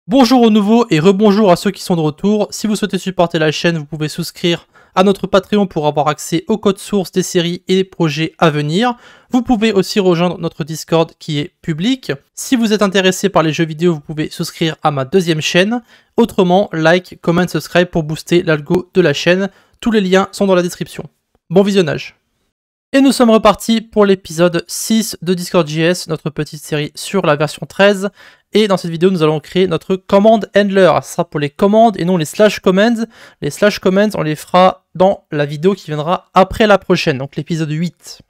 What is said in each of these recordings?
Bonjour aux nouveaux et rebonjour à ceux qui sont de retour. Si vous souhaitez supporter la chaîne, vous pouvez souscrire à notre Patreon pour avoir accès au code source des séries et des projets à venir. Vous pouvez aussi rejoindre notre Discord qui est public. Si vous êtes intéressé par les jeux vidéo, vous pouvez souscrire à ma deuxième chaîne. Autrement, like, comment, subscribe pour booster l'algo de la chaîne. Tous les liens sont dans la description. Bon visionnage. Et nous sommes repartis pour l'épisode 6 de Discord.js, notre petite série sur la version 13. Et dans cette vidéo, nous allons créer notre command handler. Ce sera pour les commandes et non les slash commands. Les slash commands, on les fera dans la vidéo qui viendra après la prochaine, donc l'épisode 8.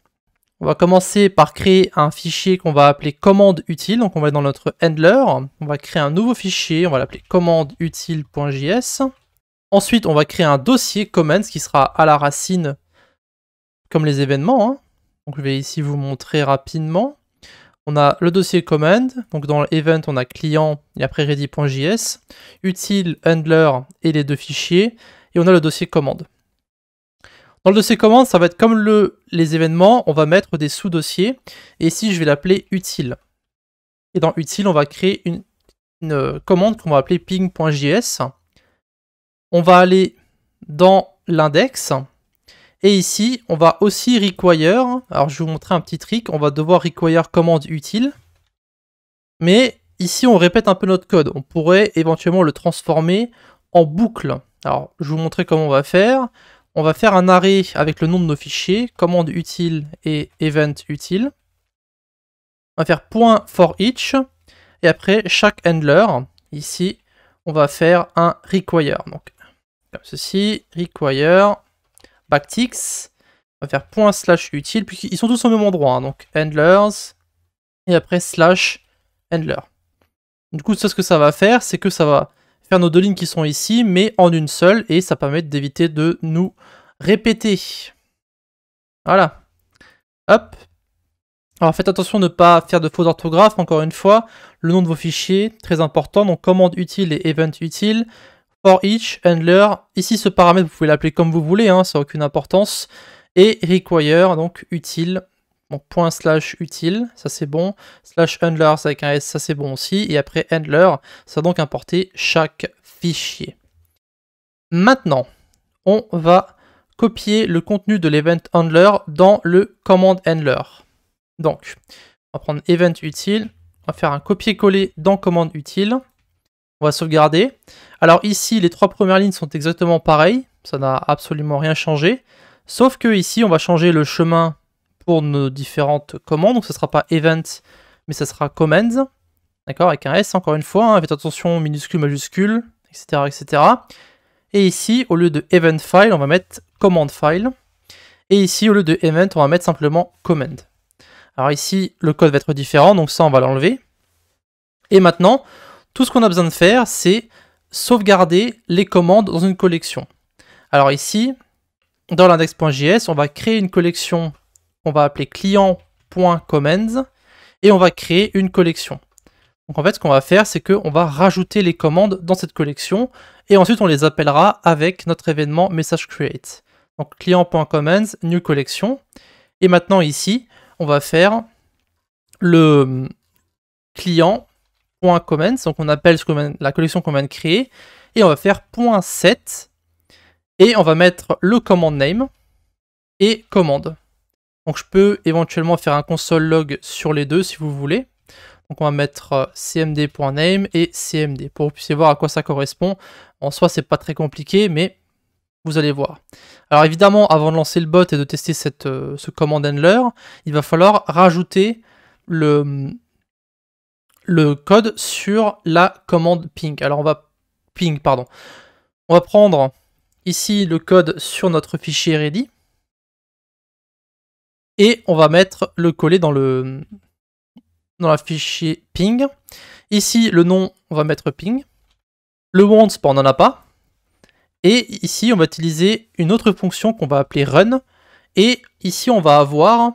On va commencer par créer un fichier qu'on va appeler commande utile. Donc on va aller dans notre handler. On va créer un nouveau fichier, on va l'appeler commandeutile.js. Ensuite, on va créer un dossier commands qui sera à la racine comme les événements. Donc je vais ici vous montrer rapidement. On a le dossier command, donc dans l'event on a client et après ready.js, utile, handler et les deux fichiers, et on a le dossier commande. Dans le dossier commande, ça va être comme les événements, on va mettre des sous-dossiers, et ici je vais l'appeler utile. Et dans utile, on va créer une commande qu'on va appeler ping.js. On va aller dans l'index. Et ici, on va aussi require, alors je vais vous montrer un petit trick, on va devoir require commande utile. Mais ici, on répète un peu notre code. On pourrait éventuellement le transformer en boucle. Alors, je vais vous montrer comment on va faire. On va faire un array avec le nom de nos fichiers, commande utile et event utile. On va faire .for_each, et après, chaque handler, ici, on va faire un require. Donc, comme ceci, require backticks, on va faire ./utile, puis ils sont tous au même endroit, donc handlers, et après /handler. Du coup, ça, ce que ça va faire, c'est que ça va faire nos deux lignes qui sont ici, mais en une seule, et ça permet d'éviter de nous répéter. Voilà. Hop. Alors faites attention de ne pas faire de fautes d'orthographe, encore une fois, le nom de vos fichiers, très important, donc commande utile et event utile. For each, handler, ici ce paramètre vous pouvez l'appeler comme vous voulez, ça n'a aucune importance, et require, donc utile, donc ./utile, ça c'est bon, /handlers avec un S, ça c'est bon aussi, et après handler, ça va donc importer chaque fichier. Maintenant, on va copier le contenu de l'event handler dans le command handler. Donc, on va prendre event utile, on va faire un copier-coller dans commande utile. On va sauvegarder. Alors ici, les trois premières lignes sont exactement pareilles. Ça n'a absolument rien changé. Sauf que ici, on va changer le chemin pour nos différentes commandes. Donc ce ne sera pas event, mais ça sera commands. D'accord, avec un S encore une fois. Faites attention, minuscule, majuscule, etc., etc. Et ici, au lieu de event file, on va mettre command file. Et ici, au lieu de event, on va mettre simplement command. Alors ici, le code va être différent. Donc ça, on va l'enlever. Et maintenant, tout ce qu'on a besoin de faire, c'est sauvegarder les commandes dans une collection. Alors ici, dans l'index.js, on va créer une collection qu'on va appeler client.commands et on va créer une collection. Donc en fait, ce qu'on va faire, c'est qu'on va rajouter les commandes dans cette collection et ensuite on les appellera avec notre événement messageCreate. Donc client.commands, new collection. Et maintenant ici, on va faire le client .commands, donc on appelle la collection qu'on vient de créer, et on va faire .set, et on va mettre le command name, et commande. Donc je peux éventuellement faire un console log sur les deux si vous voulez. Donc on va mettre cmd.name et cmd, pour que vous puissiez voir à quoi ça correspond. En soi c'est pas très compliqué, mais vous allez voir. Alors évidemment, avant de lancer le bot et de tester ce command handler, il va falloir rajouter le code sur la commande ping. Alors on va On va prendre ici le code sur notre fichier ready et on va mettre le coller dans la fichier ping. Ici le nom, on va mettre ping. Le once, on n'en a pas. Et ici on va utiliser une autre fonction qu'on va appeler run. Et ici on va avoir,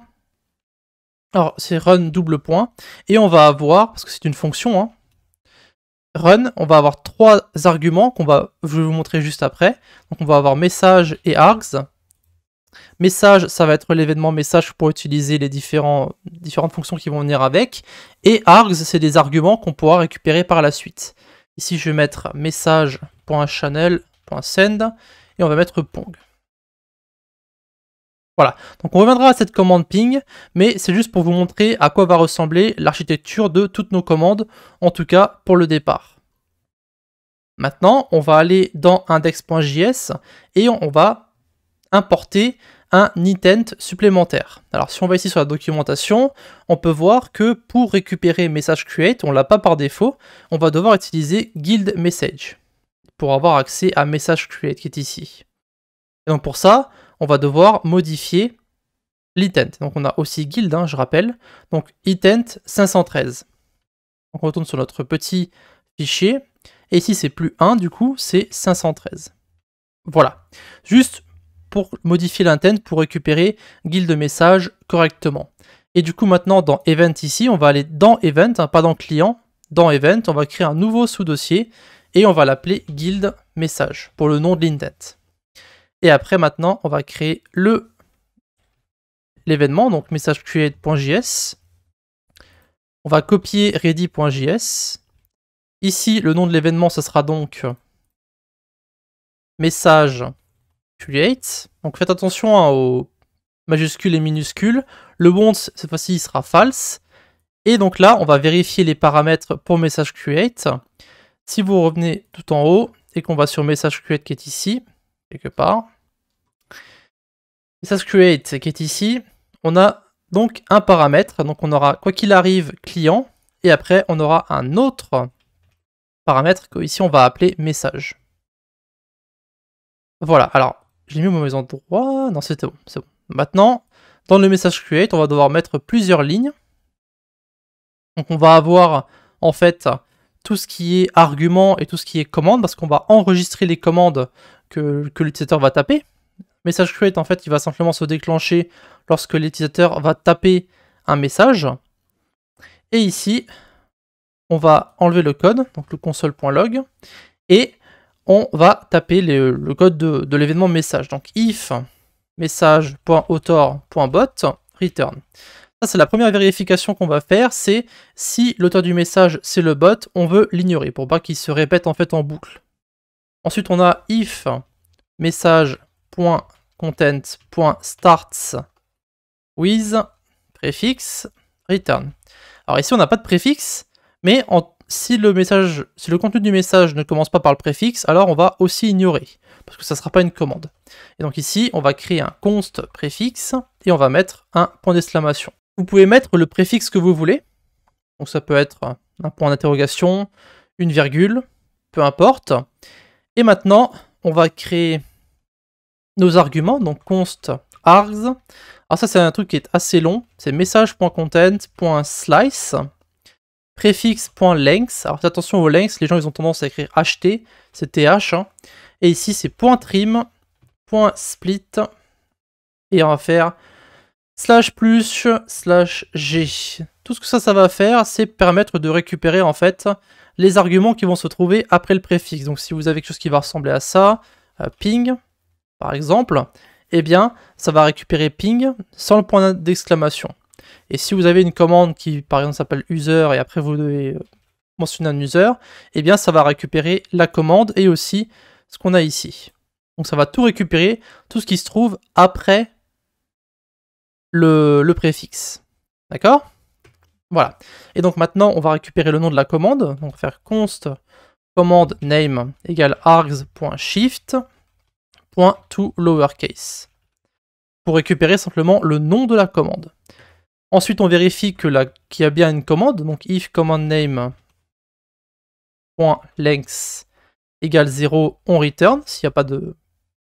alors c'est run double point, et on va avoir, parce que c'est une fonction, run, on va avoir trois arguments je vais vous montrer juste après. Donc on va avoir message et args. Message, ça va être l'événement message pour utiliser les différentes fonctions qui vont venir avec. Et args, c'est des arguments qu'on pourra récupérer par la suite. Ici, je vais mettre message.channel.send et on va mettre pong. Voilà, donc on reviendra à cette commande ping, mais c'est juste pour vous montrer à quoi va ressembler l'architecture de toutes nos commandes, en tout cas pour le départ. Maintenant, on va aller dans index.js et on va importer un intent supplémentaire. Alors si on va ici sur la documentation, on peut voir que pour récupérer message create, on l'a pas par défaut, on va devoir utiliser guild message pour avoir accès à message create qui est ici. Et donc pour ça, on va devoir modifier l'intent. Donc on a aussi guild, je rappelle. Donc intent 513. Donc on retourne sur notre petit fichier. Et ici c'est plus 1, du coup c'est 513. Voilà. Juste pour modifier l'intent, pour récupérer guild message correctement. Et du coup maintenant dans event ici, on va aller dans event, pas dans client. Dans event, on va créer un nouveau sous-dossier et on va l'appeler guild message pour le nom de l'intent. Et après, maintenant, on va créer l'événement, donc messagecreate.js. On va copier ready.js. Ici, le nom de l'événement, ce sera donc message_create. Donc faites attention aux majuscules et minuscules. Le bond, cette fois-ci, il sera false. Et donc là, on va vérifier les paramètres pour message_create. Si vous revenez tout en haut et qu'on va sur message_create qui est ici, quelque part. message_create qui est ici, on a donc un paramètre, donc on aura quoi qu'il arrive client, et après on aura un autre paramètre qu'ici on va appeler message. Voilà, alors j'ai mis au mauvais endroit, non c'était bon, c'est bon. Maintenant, dans le message_create, on va devoir mettre plusieurs lignes. Donc on va avoir en fait tout ce qui est argument et tout ce qui est commande, parce qu'on va enregistrer les commandes que l'utilisateur va taper. message_create, en fait, il va simplement se déclencher lorsque l'utilisateur va taper un message. Et ici, on va enlever le code, donc le console.log, et on va taper le code de l'événement message. Donc if message.author.bot return. Ça, c'est la première vérification qu'on va faire, c'est si l'auteur du message, c'est le bot, on veut l'ignorer pour pas qu'il se répète en fait en boucle. Ensuite, on a if message.content.starts with préfixe return. Alors ici, on n'a pas de préfixe, mais si le contenu du message ne commence pas par le préfixe, alors on va aussi ignorer, parce que ça ne sera pas une commande. Et donc ici, on va créer un const préfixe, et on va mettre un point d'exclamation. Vous pouvez mettre le préfixe que vous voulez, donc ça peut être un point d'interrogation, une virgule, peu importe. Et maintenant, on va créer nos arguments, donc const args. Alors ça, c'est un truc qui est assez long, c'est message.content.slice, préfixe.length. Alors faites attention aux lengths, les gens ils ont tendance à écrire ht, c'est th, et ici c'est .trim.split, et on va faire /+/g. Tout ce que ça va faire, c'est permettre de récupérer en fait les arguments qui vont se trouver après le préfixe. Donc si vous avez quelque chose qui va ressembler à ça, ping par exemple, eh bien ça va récupérer ping sans le point d'exclamation. Et si vous avez une commande qui par exemple s'appelle user et après vous devez mentionner un user, eh bien ça va récupérer la commande et aussi ce qu'on a ici. Donc ça va tout récupérer, tout ce qui se trouve après le préfixe. D'accord? Voilà. Et donc maintenant, on va récupérer le nom de la commande. Donc on va faire const command name égale args.shift.toLowercase pour récupérer simplement le nom de la commande. Ensuite, on vérifie qu'il y a bien une commande. Donc if command name.length égale 0, on return. S'il n'y a pas de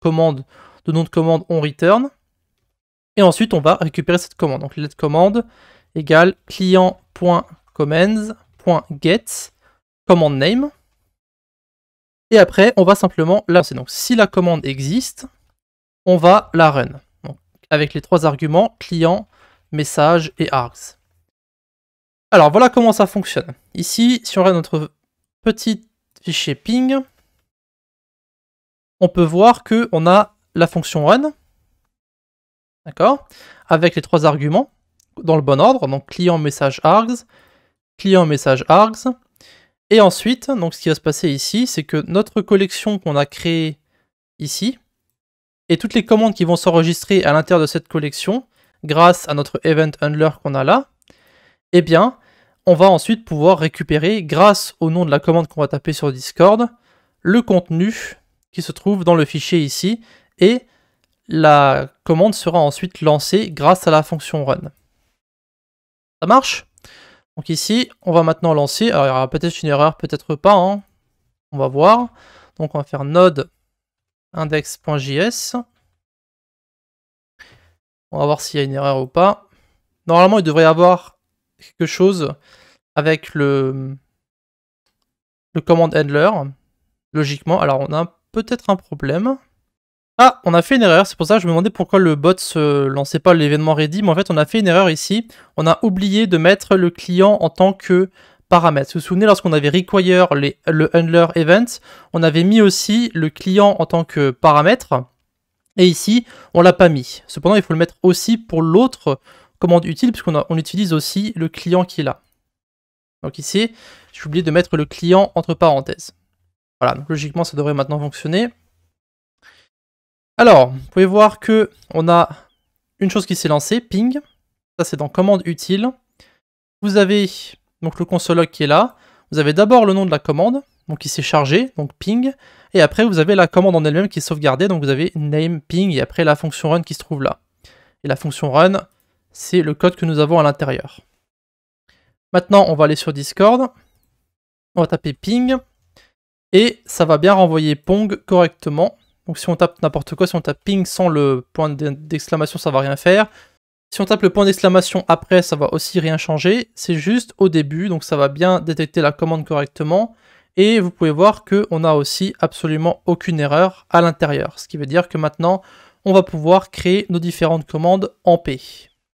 commande, de nom de commande, on return. Et ensuite, on va récupérer cette commande. Donc, let commande égale client.commands.get command name. Et après, on va simplement la lancer. Donc, si la commande existe, on va la run. Donc, avec les trois arguments, client, message et args. Alors, voilà comment ça fonctionne. Ici, si on regarde notre petit fichier ping, on peut voir qu'on a la fonction run. D'accord? Avec les trois arguments dans le bon ordre, donc client message args, Et ensuite, donc ce qui va se passer ici, c'est que notre collection qu'on a créée ici, et toutes les commandes qui vont s'enregistrer à l'intérieur de cette collection, grâce à notre event handler qu'on a là, eh bien, on va ensuite pouvoir récupérer, grâce au nom de la commande qu'on va taper sur Discord, le contenu qui se trouve dans le fichier ici, et la commande sera ensuite lancée grâce à la fonction run. Ça marche? Donc ici, on va maintenant lancer, alors il y aura peut-être une erreur, peut-être pas, hein. On va voir. Donc on va faire node index.js. On va voir s'il y a une erreur ou pas. Normalement, il devrait y avoir quelque chose avec le command handler, logiquement. Alors on a peut-être un problème. Ah, on a fait une erreur, c'est pour ça que je me demandais pourquoi le bot se lançait pas l'événement ready, mais en fait on a fait une erreur ici. On a oublié de mettre le client en tant que paramètre. Vous vous souvenez, lorsqu'on avait require le handler event, on avait mis aussi le client en tant que paramètre, et ici on l'a pas mis. Cependant il faut le mettre aussi pour l'autre commande utile, puisqu'on utilise aussi le client qui est là. Donc ici, j'ai oublié de mettre le client entre parenthèses. Voilà, donc logiquement ça devrait maintenant fonctionner. Alors, vous pouvez voir que on a une chose qui s'est lancée, ping. Ça, c'est dans commande utile. Vous avez donc le console log qui est là. Vous avez d'abord le nom de la commande, donc qui s'est chargé, donc ping. Et après, vous avez la commande en elle-même qui est sauvegardée, donc vous avez name ping et après la fonction run qui se trouve là. Et la fonction run, c'est le code que nous avons à l'intérieur. Maintenant, on va aller sur Discord. On va taper ping. Et ça va bien renvoyer pong correctement. Donc si on tape n'importe quoi, si on tape ping sans le point d'exclamation, ça va rien faire. Si on tape le point d'exclamation après, ça va aussi rien changer. C'est juste au début, donc ça va bien détecter la commande correctement. Et vous pouvez voir qu'on n'a aussi absolument aucune erreur à l'intérieur. Ce qui veut dire que maintenant, on va pouvoir créer nos différentes commandes en P.